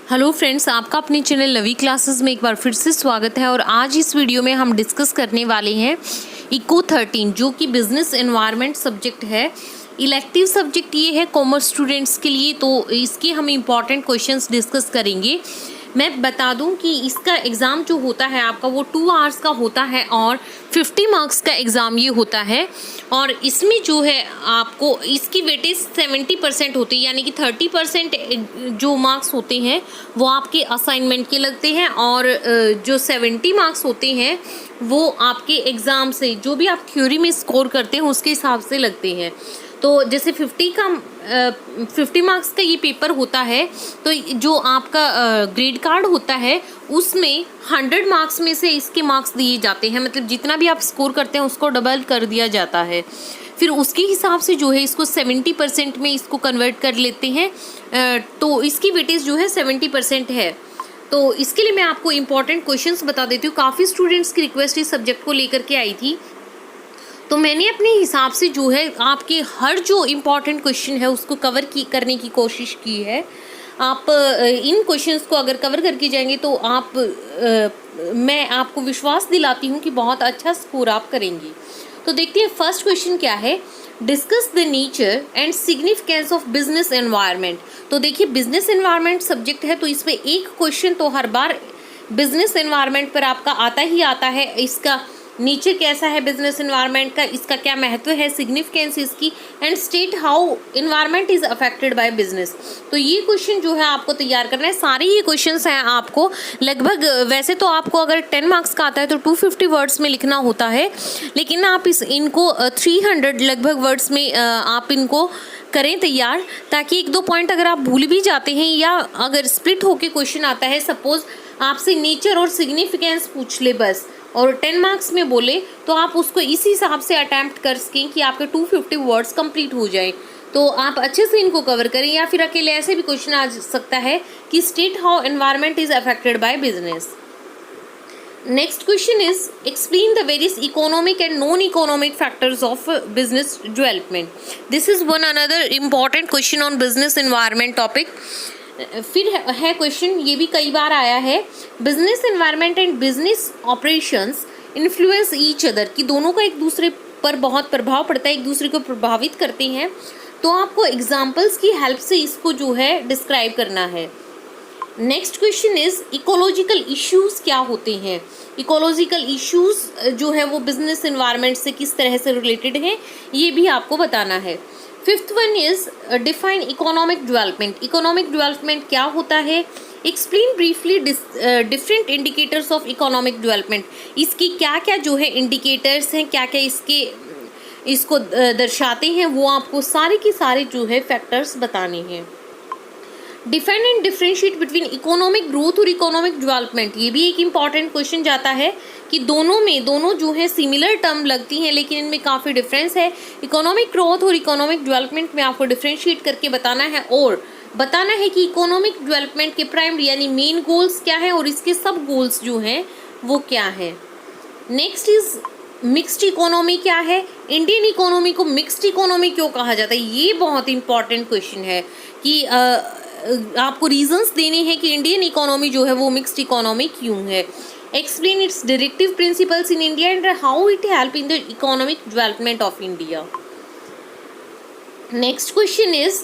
Hello friends, आपका अपने channel लवी classes में एक बार फिर से स्वागत है। और आज इस वीडियो में हम डिस्कस करने वाले हैं इको 13 जो कि बिजनेस एनवायरनमेंट सब्जेक्ट है। इलेक्टिव सब्जेक्ट ये है कॉमर्स स्टूडेंट्स के लिए, तो इसके हम इम्पॉर्टेंट क्वेश्चंस डिस्कस करेंगे। मैं बता दूं कि इसका एग्ज़ाम जो होता है आपका वो 2 आवर्स का होता है और 50 मार्क्स का एग्ज़ाम ये होता है। और इसमें जो है आपको इसकी वेटेज 70% होती है, यानी कि 30% जो मार्क्स होते हैं वो आपके असाइनमेंट के लगते हैं और जो 70 मार्क्स होते हैं वो आपके एग्ज़ाम से जो भी आप थ्योरी में स्कोर करते हैं उसके हिसाब से लगते हैं। तो जैसे 50 मार्क्स का ये पेपर होता है, तो जो आपका ग्रेड कार्ड होता है उसमें 100 मार्क्स में से इसके मार्क्स दिए जाते हैं, मतलब जितना भी आप स्कोर करते हैं उसको डबल कर दिया जाता है। फिर उसके हिसाब से जो है इसको 70% में इसको कन्वर्ट कर लेते हैं, तो इसकी वेटेज जो है 70% है। तो इसके लिए मैं आपको इम्पॉर्टेंट क्वेश्चंस बता देती हूँ। काफ़ी स्टूडेंट्स की रिक्वेस्ट इस सब्जेक्ट को लेकर के आई थी, तो मैंने अपने हिसाब से जो है आपके हर जो इम्पॉर्टेंट क्वेश्चन है उसको करने की कोशिश की है। आप इन क्वेश्चंस को अगर कवर करके जाएंगे तो मैं आपको विश्वास दिलाती हूँ कि बहुत अच्छा स्कोर आप करेंगे। तो देखते हैं फर्स्ट क्वेश्चन क्या है। Discuss the nature and significance of business environment. तो देखिए बिजनेस एनवायरनमेंट सब्जेक्ट है, तो इसमें एक क्वेश्चन तो हर बार बिजनेस एनवायरनमेंट पर आपका आता ही आता है। इसका नेचर कैसा है बिजनेस एनवायरनमेंट का, इसका क्या महत्व है, सिग्निफिकेंस इसकी, and state how environment is affected by business. तो ये क्वेश्चन जो है आपको तैयार करना है। सारे ये क्वेश्चंस हैं आपको लगभग, वैसे तो आपको अगर 10 मार्क्स का आता है तो 250 वर्ड्स में लिखना होता है, लेकिन आप इनको 300 लगभग वर्ड्स में आप इनको करें तैयार, ताकि 1-2 पॉइंट अगर आप भूल भी जाते हैं या अगर स्प्लिट होके क्वेश्चन आता है, सपोज आपसे नेचर और सिग्निफिकेंस पूछ ले बस और 10 मार्क्स में बोले, तो आप उसको इसी हिसाब से अटैम्प्ट कर सकें कि आपके 250 वर्ड्स कंप्लीट हो जाएं। तो आप अच्छे से इनको कवर करें। या फिर अकेले ऐसे भी क्वेश्चन आ सकता है कि state how environment is affected by business. Next question is explain the various economic and non economic factors of business development. This is one another important question on business environment topic. फिर है question, ये भी कई बार आया है, business environment and business operations influence each other, कि दोनों का एक दूसरे पर बहुत प्रभाव पड़ता है, एक दूसरे को प्रभावित करते हैं। तो आपको एग्जांपल्स की हेल्प से इसको जो है डिस्क्राइब करना है। Next question is ecological issues क्या होते हैं। इकोलॉजिकल इश्यूज जो है वो बिजनेस एनवायरनमेंट से किस तरह से रिलेटेड है, ये भी आपको बताना है। Fifth one is define economic development. Economic development क्या होता है, explain briefly different indicators of economic development. इसकी क्या क्या जो है इंडिकेटर्स हैं, क्या क्या इसको दर्शाते हैं, वो आपको सारे के सारे जो है फैक्टर्स बताने हैं। Define and differentiate between economic growth और इकोनॉमिक डेवलपमेंट, ये भी एक इम्पॉर्टेंट क्वेश्चन जाता है कि दोनों जो है सिमिलर टर्म लगती हैं लेकिन इनमें काफ़ी डिफरेंस है। इकोनॉमिक ग्रोथ और इकोनॉमिक डेवलपमेंट में आपको डिफरेंशिएट करके बताना है और बताना है कि इकोनॉमिक डेवलपमेंट के प्राइमरी यानी मेन गोल्स क्या है और इसके सब गोल्स जो हैं वो क्या है। नेक्स्ट इज मिक्स्ड इकोनॉमी क्या है, इंडियन इकोनॉमी को मिक्स्ड इकोनॉमी क्यों कहा जाता है, ये बहुत इंपॉर्टेंट क्वेश्चन है कि आपको रीजंस देने हैं कि इंडियन इकोनॉमी जो है वो मिक्स्ड इकोनॉमी क्यों है। Explain its directive principles in India and how it help in the economic development of India. Next question is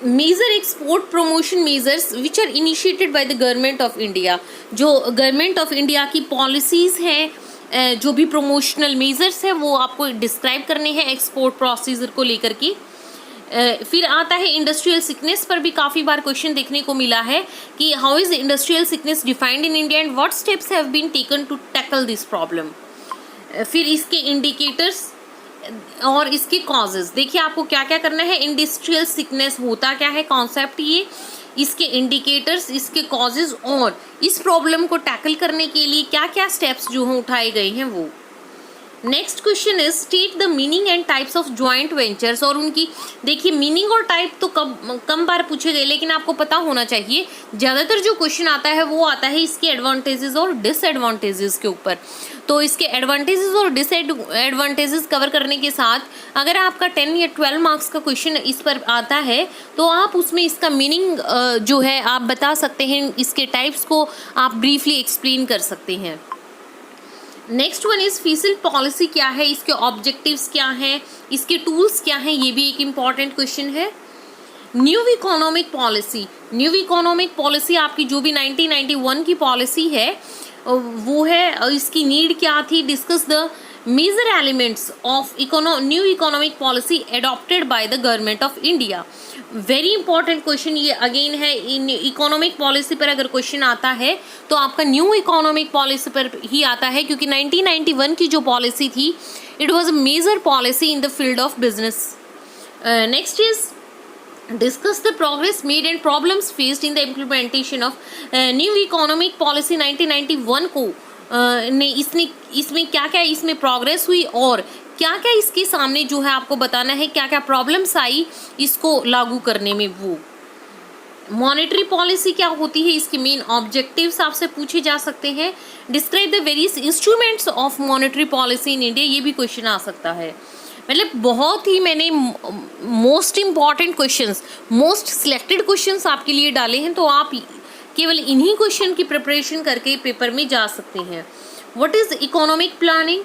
major export promotion measures which are initiated by the government of India. जो government of India की policies हैं, जो भी promotional measures हैं वो आपको describe करने हैं एक्सपोर्ट प्रोसीजर को लेकर के। फिर आता है इंडस्ट्रियल सिकनेस पर भी काफ़ी बार क्वेश्चन देखने को मिला है कि how is industrial sickness defined in India and what steps have been taken to tackle this problem. फिर इसके इंडिकेटर्स और इसके कॉजेज, देखिए आपको क्या क्या करना है। इंडस्ट्रियल सिकनेस होता क्या है, कॉन्सेप्ट ये, इसके इंडिकेटर्स, इसके कॉजेज और इस प्रॉब्लम को टैकल करने के लिए क्या क्या स्टेप्स जो हैं उठाए गए हैं वो। Next question is state the meaning and types of joint ventures. और उनकी देखिए मीनिंग और टाइप तो कम बार पूछे गए, लेकिन आपको पता होना चाहिए ज़्यादातर जो क्वेश्चन आता है वो आता है इसके एडवांटेजेस और डिसएडवांटेजेस के ऊपर। तो इसके एडवांटेजेस और डिसएडवांटेजेस कवर करने के साथ अगर आपका 10 या 12 मार्क्स का क्वेश्चन इस पर आता है तो आप उसमें इसका मीनिंग जो है आप बता सकते हैं, इसके टाइप्स को आप ब्रीफली एक्सप्लेन कर सकते हैं। नेक्स्ट वन इज फिशल पॉलिसी क्या है, इसके ऑब्जेक्टिव्स क्या हैं, इसके टूल्स क्या हैं, ये भी एक इम्पॉर्टेंट क्वेश्चन है। न्यू इकोनॉमिक पॉलिसी आपकी जो भी 1991 की पॉलिसी है वो है, इसकी नीड क्या थी, discuss the major elements of new economic policy adopted by the government of India. Very important question ये अगेन है, इन इकोनॉमिक पॉलिसी पर अगर क्वेश्चन आता है तो आपका न्यू इकोनॉमिक पॉलिसी पर ही आता है, क्योंकि 1991 की जो पॉलिसी थी it was a major policy in the field of business. Next is discuss the progress made and problems faced in the implementation of new economic policy 1991 को इसमें क्या क्या इसमें प्रोग्रेस हुई और क्या क्या इसके सामने जो है आपको बताना है, क्या क्या प्रॉब्लम्स आई इसको लागू करने में। वो मॉनेटरी पॉलिसी क्या होती है, इसके मेन ऑब्जेक्टिव्स आपसे पूछे जा सकते हैं। Describe the various instruments of monetary policy in India, ये भी क्वेश्चन आ सकता है। मतलब बहुत ही मैंने most important questions, most selected questions आपके लिए डाले हैं, तो आप केवल इन्हीं क्वेश्चन की प्रिपरेशन करके पेपर में जा सकते हैं। What is economic planning,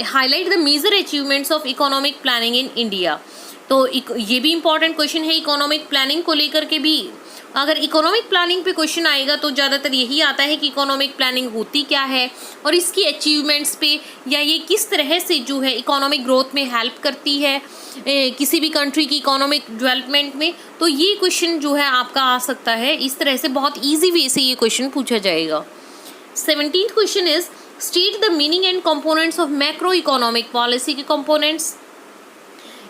highlight the major achievements of economic planning in India. तो ये भी इंपॉर्टेंट क्वेश्चन है, इकोनॉमिक प्लानिंग को लेकर के भी अगर इकोनॉमिक प्लानिंग पे क्वेश्चन आएगा तो ज़्यादातर यही आता है कि इकोनॉमिक प्लानिंग होती क्या है और इसकी अचीवमेंट्स पे, या ये किस तरह से जो है इकोनॉमिक ग्रोथ में हेल्प करती है किसी भी कंट्री की इकोनॉमिक डेवलपमेंट में। तो ये क्वेश्चन जो है आपका आ सकता है, इस तरह से बहुत ईजी वे से ये क्वेश्चन पूछा जाएगा। 17th question is state the meaning and components of macro economic policy के कंपोनेंट्स।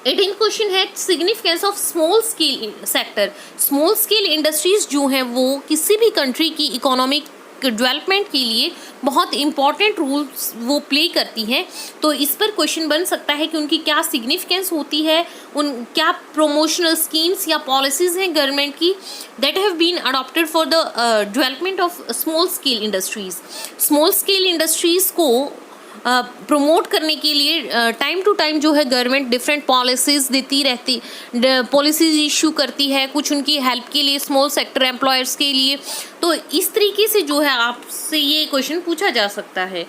18th क्वेश्चन है significance of small scale sector. Small scale industries जो हैं वो किसी भी कंट्री की इकोनॉमिक डेवलपमेंट के लिए बहुत इंपॉर्टेंट रोल्स वो प्ले करती हैं। तो इस पर क्वेश्चन बन सकता है कि उनकी क्या सिग्निफिकेंस होती है, उन क्या प्रोमोशनल स्कीम्स या पॉलिसीज़ हैं गवर्नमेंट की that have been adopted for the development of small scale industries. Small scale industries को प्रमोट करने के लिए टाइम टू टाइम जो है गवर्नमेंट डिफरेंट पॉलिसीज़ देती रहती, पॉलिसीज़ इशू करती है कुछ उनकी हेल्प के लिए, स्मॉल सेक्टर एम्प्लॉयर्स के लिए। तो इस तरीके से जो है आपसे ये क्वेश्चन पूछा जा सकता है।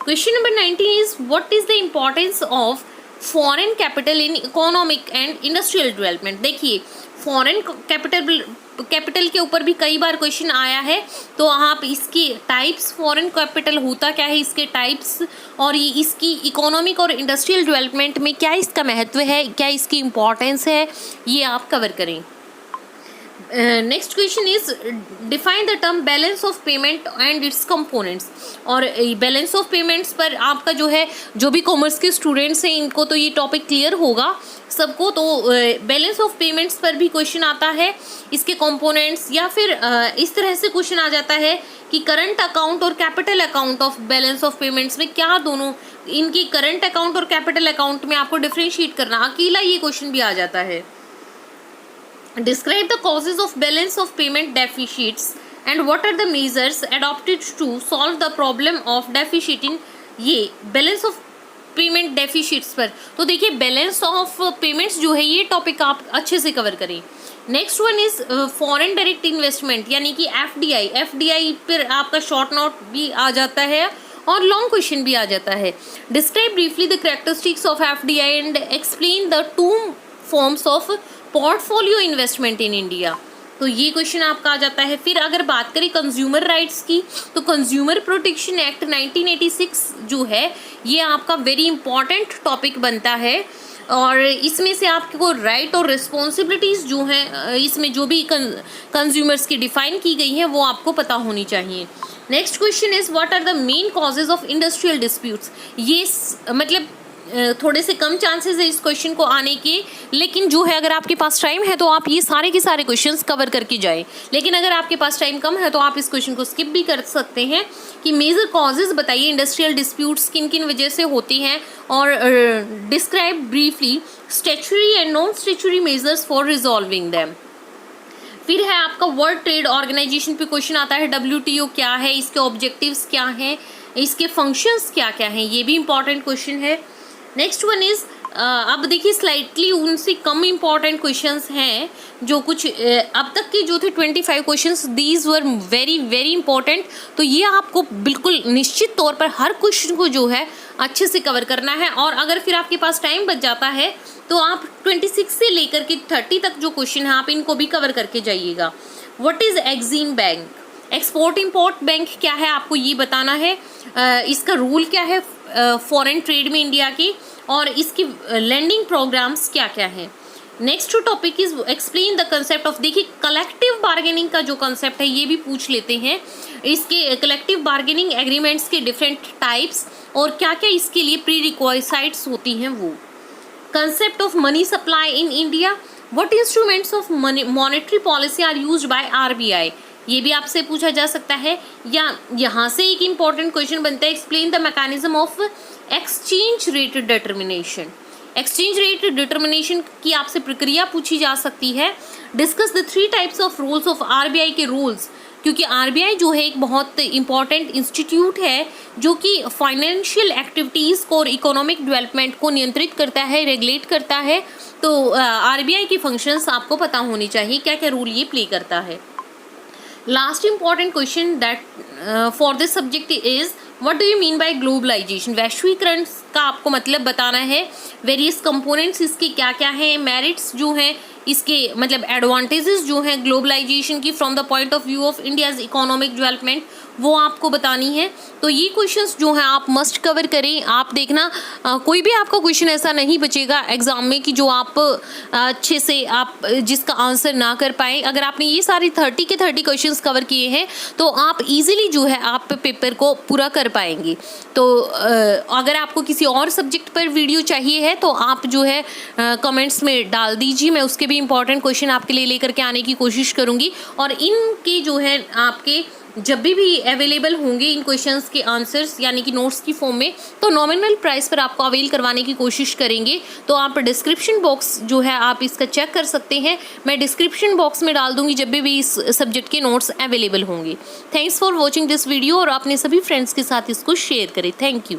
Question number 19 is what is the importance of foreign capital in economic and industrial development. देखिए फॉरेन कैपिटल के ऊपर भी कई बार क्वेश्चन आया है, तो आप इसके टाइप्स, फॉरेन कैपिटल होता क्या है, इसके टाइप्स और ये इसकी इकोनॉमिक और इंडस्ट्रियल डेवलपमेंट में क्या इसका महत्व है, क्या इसकी इम्पोर्टेंस है, ये आप कवर करें। Next question is define the term balance of payment and it's components. और बैलेंस ऑफ पेमेंट्स पर आपका जो है, जो भी कॉमर्स के स्टूडेंट्स हैं इनको तो ये टॉपिक क्लियर होगा सबको। तो बैलेंस ऑफ पेमेंट्स पर भी क्वेश्चन आता है, इसके कंपोनेंट्स, या फिर इस तरह से क्वेश्चन आ जाता है कि करंट अकाउंट और capital account of balance of payments में क्या दोनों, इनकी करंट अकाउंट और कैपिटल अकाउंट में आपको डिफ्रेंशिएट करना, अकेला ये क्वेश्चन भी आ जाता है। Describe the causes of balance of payment deficits and what are the measures adopted to solve the problem of deficit in ये balance of payment deficits पर। तो देखिए balance of payments जो है ये टॉपिक आप अच्छे से कवर करें। Next one is foreign direct investment यानी कि एफडीआई पर आपका शॉर्ट नोट भी आ जाता है और लॉन्ग क्वेश्चन भी आ जाता है। Describe briefly the characteristics of FDI and explain the two forms of portfolio investment in India. तो ये क्वेश्चन आपका आ जाता है। फिर अगर बात करें कंज्यूमर राइट्स की, तो कंज्यूमर प्रोटेक्शन एक्ट 1986 जो है ये आपका वेरी इंपॉर्टेंट टॉपिक बनता है और इसमें से आपको राइट और रिस्पॉन्सिबिलिटीज़ जो हैं इसमें जो भी कंज्यूमर्स की डिफाइन की गई हैं वो आपको पता होनी चाहिए। Next question is what are the main causes of industrial disputes. ये मतलब थोड़े से कम चांसेस है इस क्वेश्चन को आने के, लेकिन जो है अगर आपके पास टाइम है तो आप ये सारे के सारे क्वेश्चंस कवर करके जाएं। लेकिन अगर आपके पास टाइम कम है तो आप इस क्वेश्चन को स्किप भी कर सकते हैं कि मेजर कॉजेज बताइए इंडस्ट्रियल डिस्प्यूट्स किन किन वजह से होती हैं और describe briefly statutory and non statutory measures for resolving them. फिर है आपका वर्ल्ड ट्रेड ऑर्गेनाइजेशन पे क्वेश्चन आता है, WTO क्या है, इसके ऑब्जेक्टिव्स क्या हैं, इसके फंक्शंस क्या क्या हैं, ये भी इंपॉर्टेंट क्वेश्चन है। नेक्स्ट वन इज अब देखिए स्लाइटली उनसे कम इम्पॉर्टेंट क्वेश्चंस हैं जो कुछ अब तक के जो थे 25 questions, these were very very important. तो ये आपको बिल्कुल निश्चित तौर पर हर क्वेश्चन को जो है अच्छे से कवर करना है। और अगर फिर आपके पास टाइम बच जाता है तो आप 26 से लेकर के 30 तक जो क्वेश्चन है आप इनको भी कवर करके जाइएगा। What is Exim bank, export import bank क्या है आपको ये बताना है, इसका रूल क्या है फॉरेन ट्रेड में इंडिया की, और इसकी लैंडिंग प्रोग्राम्स क्या क्या है। Next topic is explain the concept of, देखिए कलेक्टिव बार्गेनिंग का जो कंसेप्ट है ये भी पूछ लेते हैं, इसके कलेक्टिव बार्गेनिंग एग्रीमेंट्स के डिफरेंट टाइप्स और क्या क्या इसके लिए प्री रिक्वायर्ड होती हैं वो। Concept of money supply in India, what instruments of monetary policy are used by RBI, ये भी आपसे पूछा जा सकता है। या यहाँ से एक इम्पॉर्टेंट क्वेश्चन बनता है, explain the mechanism of exchange rate determination, exchange rate determination की आपसे प्रक्रिया पूछी जा सकती है। Discuss the 3 types of rules of RBI के रूल्स, क्योंकि आरबीआई जो है एक बहुत इंपॉर्टेंट इंस्टीट्यूट है जो कि फाइनेंशियल एक्टिविटीज़ को और इकोनॉमिक डेवलपमेंट को नियंत्रित करता है, रेगुलेट करता है। तो आरबीआई की फंक्शंस आपको पता होनी चाहिए, क्या क्या रूल ये प्ले करता है। Last important question that for this subject is what do you mean by globalization, वैश्वीकरण का आपको मतलब बताना है। वेरियस कंपोनेंट्स इसके क्या क्या हैं, मेरिट्स जो हैं इसके मतलब एडवांटेजेस जो हैं ग्लोबलाइजेशन की from the point of view of India's economic development, वो आपको बतानी है। तो ये क्वेश्चंस जो हैं आप मस्ट कवर करें। आप देखना कोई भी आपका क्वेश्चन ऐसा नहीं बचेगा एग्जाम में कि जो आप अच्छे से आप जिसका आंसर ना कर पाए। अगर आपने ये सारी 30 के 30 क्वेश्चंस कवर किए हैं तो आप इजीली जो है आप पेपर को पूरा कर पाएंगे। तो अगर आपको किसी और सब्जेक्ट पर वीडियो चाहिए है तो आप जो है कमेंट्स में डाल दीजिए, मैं उसके भी इंपॉर्टेंट क्वेश्चन आपके लिए लेकर के आने की कोशिश करूँगी। और इनके जो है आपके जब भी अवेलेबल होंगे इन क्वेश्चंस के आंसर्स यानी कि नोट्स की फॉर्म में, तो नॉमिनल प्राइस पर आपको अवेल करवाने की कोशिश करेंगे। तो आप डिस्क्रिप्शन बॉक्स जो है आप इसका चेक कर सकते हैं, मैं डिस्क्रिप्शन बॉक्स में डाल दूंगी जब भी इस सब्जेक्ट के नोट्स अवेलेबल होंगे। Thanks for watching this video और अपने सभी फ्रेंड्स के साथ इसको शेयर करें। Thank you.